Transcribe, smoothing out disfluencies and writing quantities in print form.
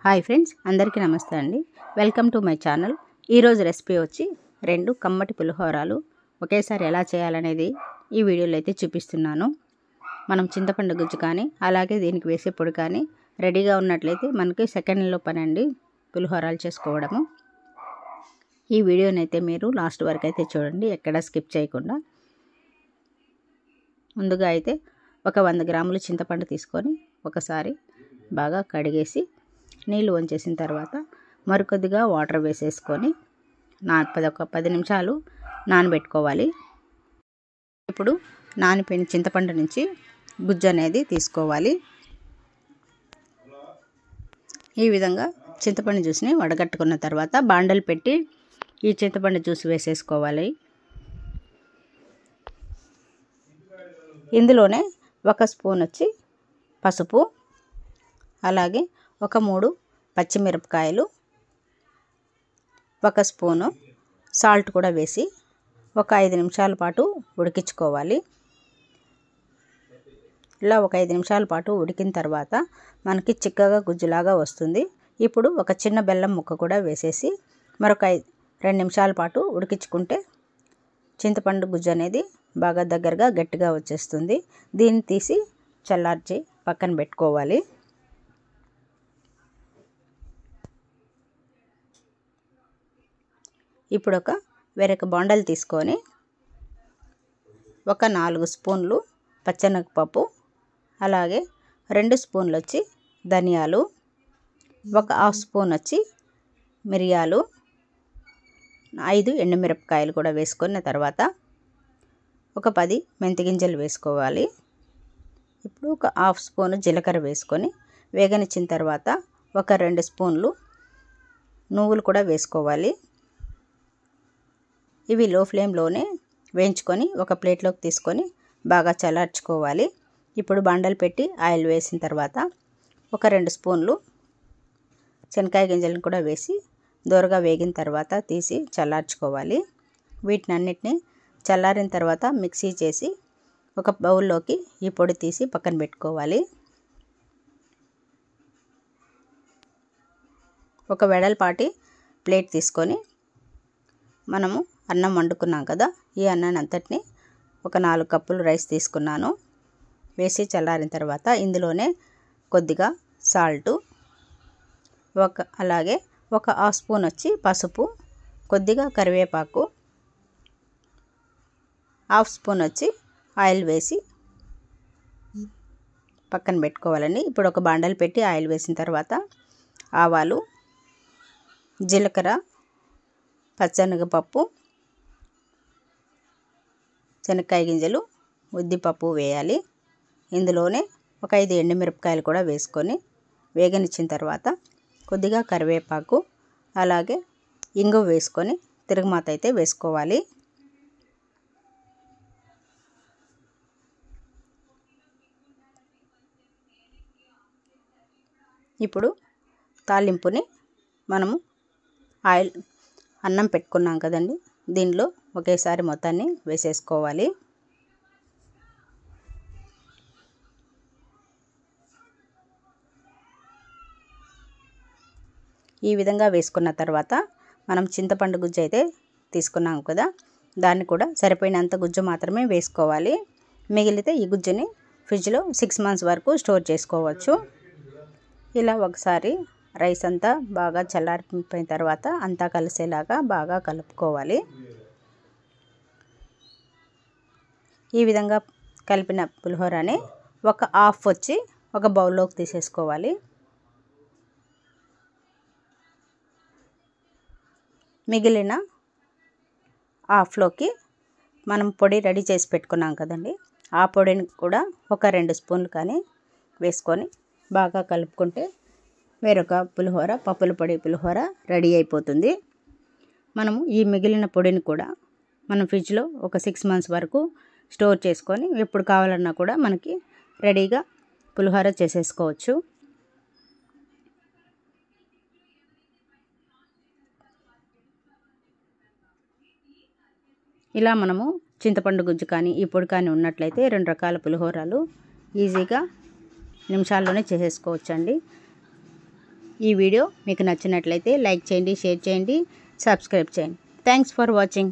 Hi friends, అందరికీ నమస్తే అండి. Welcome to my channel. ఈరోజు రెసిపీ వచ్చి 2 కమ్మటి పులిహోరాలు ఒకేసారి ఎలా చేయాలనేది ఈ వీడియోలో అయితే చూపిస్తున్నాను. మనం చింతపండు గుజ్జు కానీ అలాగే దీనికి వేసే పొడి కానీ రెడీగా ఉన్నట్లయితే మనకి సెకండ్లో పని అండి పులిహోరాలు చేసుకోవడము. ఈ వీడియోని అయితే మీరు లాస్ట్ వరకు అయితే చూడండి, ఎక్కడ స్కిప్ చేయకుండా. ముందుగా అయితే ఒక 100 గ్రాములు చింతపండు తీసుకొని ఒకసారి బాగా కడిగేసి నీళ్ళు వంచేసిన తర్వాత మరికొద్దిగా వాటర్ వేసేసుకొని ఒక 10 నిమిషాలు నానబెట్టుకోవాలి. ఇప్పుడు నానిపోయిన చింతపండు నుంచి గుజ్జు అనేది తీసుకోవాలి. ఈ విధంగా చింతపండు జ్యూస్ని వడగట్టుకున్న తర్వాత బాండలు పెట్టి ఈ చింతపండు జ్యూస్ వేసేసుకోవాలి. ఇందులోనే 1 స్పూన్ వచ్చి పసుపు, అలాగే ఒక 3 పచ్చిమిరపకాయలు, 1 స్పూను సాల్ట్ కూడా వేసి ఒక 5 నిమిషాల పాటు ఉడికించుకోవాలి. ఇలా ఒక 5 నిమిషాల పాటు ఉడికిన తర్వాత మనకి చిక్కగా గుజ్జులాగా వస్తుంది. ఇప్పుడు ఒక చిన్న బెల్లం ముక్క కూడా వేసేసి మరొక 2 నిమిషాల పాటు ఉడికించుకుంటే చింతపండు గుజ్జు అనేది బాగా దగ్గరగా గట్టిగా వచ్చేస్తుంది. దీన్ని తీసి చల్లార్చి పక్కన పెట్టుకోవాలి. ఇప్పుడు వేరొక బాండలు తీసుకొని ఒక 4 స్పూన్లు పచ్చెనగపప్పు, అలాగే 2 స్పూన్లు వచ్చి ధనియాలు, ఒక 1/2 స్పూన్ వచ్చి మిరియాలు, 5 ఎండుమిరపకాయలు కూడా వేసుకున్న తర్వాత ఒక 10 మెంతి గింజలు వేసుకోవాలి. ఇప్పుడు ఒక 1/2 స్పూన్ జీలకర్ర వేసుకొని వేగనిచ్చిన తర్వాత ఒక 2 స్పూన్లు నువ్వులు కూడా వేసుకోవాలి. ఇవి లో ఫ్లేమ్లోనే వేయించుకొని ఒక ప్లేట్లోకి తీసుకొని బాగా చల్లార్చుకోవాలి. ఇప్పుడు బండలు పెట్టి ఆయిల్ వేసిన తర్వాత ఒక 2 స్పూన్లు శనక్కాయ గింజలను కూడా వేసి దోరగా వేగిన తర్వాత తీసి చల్లార్చుకోవాలి. వీటిని అన్నిటిని చల్లారిన తర్వాత మిక్సీ చేసి ఒక బౌల్లోకి ఈ పొడి తీసి పక్కన పెట్టుకోవాలి. ఒక వెడల్పాటి ప్లేట్ తీసుకొని మనము అన్నం వండుకున్నాం కదా, ఈ అన్నాన్ని అంతటిని ఒక 4 కప్పులు రైస్ తీసుకున్నాను. వేసి చల్లారిన తర్వాత ఇందులోనే కొద్దిగా సాల్టు, అలాగే ఒక 1/2 స్పూన్ వచ్చి పసుపు, కొద్దిగా కరివేపాకు, 1/2 స్పూన్ వచ్చి ఆయిల్ వేసి పక్కన పెట్టుకోవాలండి. ఇప్పుడు ఒక బాండలు పెట్టి ఆయిల్ వేసిన తర్వాత ఆవాలు, జీలకర్ర, పచ్చెనగపప్పు, శనక్కాయ గింజలు, ఉద్దిపప్పు వేయాలి. ఇందులోనే ఒక 5 ఎండుమిరపకాయలు కూడా వేసుకొని వేగనిచ్చిన తర్వాత కొద్దిగా కరివేపాకు, అలాగే ఇంగువ వేసుకొని తిరుగుమాత అయితే వేసుకోవాలి. ఇప్పుడు తాలింపుని మనము అన్నం పెట్టుకున్నాం కదండి, దీనిలో ఒకేసారి మొత్తాన్ని వేసేసుకోవాలి. ఈ విధంగా వేసుకున్న తర్వాత మనం చింతపండు గుజ్జు అయితే తీసుకున్నాం కదా, దాన్ని కూడా సరిపోయినంత గుజ్జు మాత్రమే వేసుకోవాలి. మిగిలితే ఈ గుజ్జుని ఫ్రిడ్జ్లో 6 మంత్స్ వరకు స్టోర్ చేసుకోవచ్చు. ఇలా ఒకసారి రైస్ అంతా బాగా చల్లారిపోయిన తర్వాత అంతా కలిసేలాగా బాగా కలుపుకోవాలి. ఈ విధంగా కలిపిన పులిహోరని ఒక హాఫ్ వచ్చి ఒక బౌల్లోకి తీసేసుకోవాలి. మిగిలిన హాఫ్లోకి మనం పొడి రెడీ చేసి పెట్టుకున్నాం కదండి, ఆ పొడిని కూడా ఒక 2 స్పూన్లు కానీ వేసుకొని బాగా కలుపుకుంటే వేరొక పులిహోర, పప్పుల పొడి పులిహోర రెడీ అయిపోతుంది. మనము ఈ మిగిలిన పొడిని కూడా మనం ఫ్రిడ్జ్లో ఒక 6 మంత్స్ వరకు స్టోర్ చేసుకొని ఎప్పుడు కావాలన్నా కూడా మనకి రెడీగా పులిహోర చేసేసుకోవచ్చు. ఇలా మనము చింతపండు గుజ్జు కానీ ఈ పొడి కానీ ఉన్నట్లయితే 2 రకాల పులిహోరాలు ఈజీగా నిమిషాల్లోనే చేసేసుకోవచ్చండి. ఈ వీడియో మీకు నచ్చినట్లయితే లైక్ చేయండి, షేర్ చేయండి, సబ్స్క్రైబ్ చేయండి. Thanks for watching.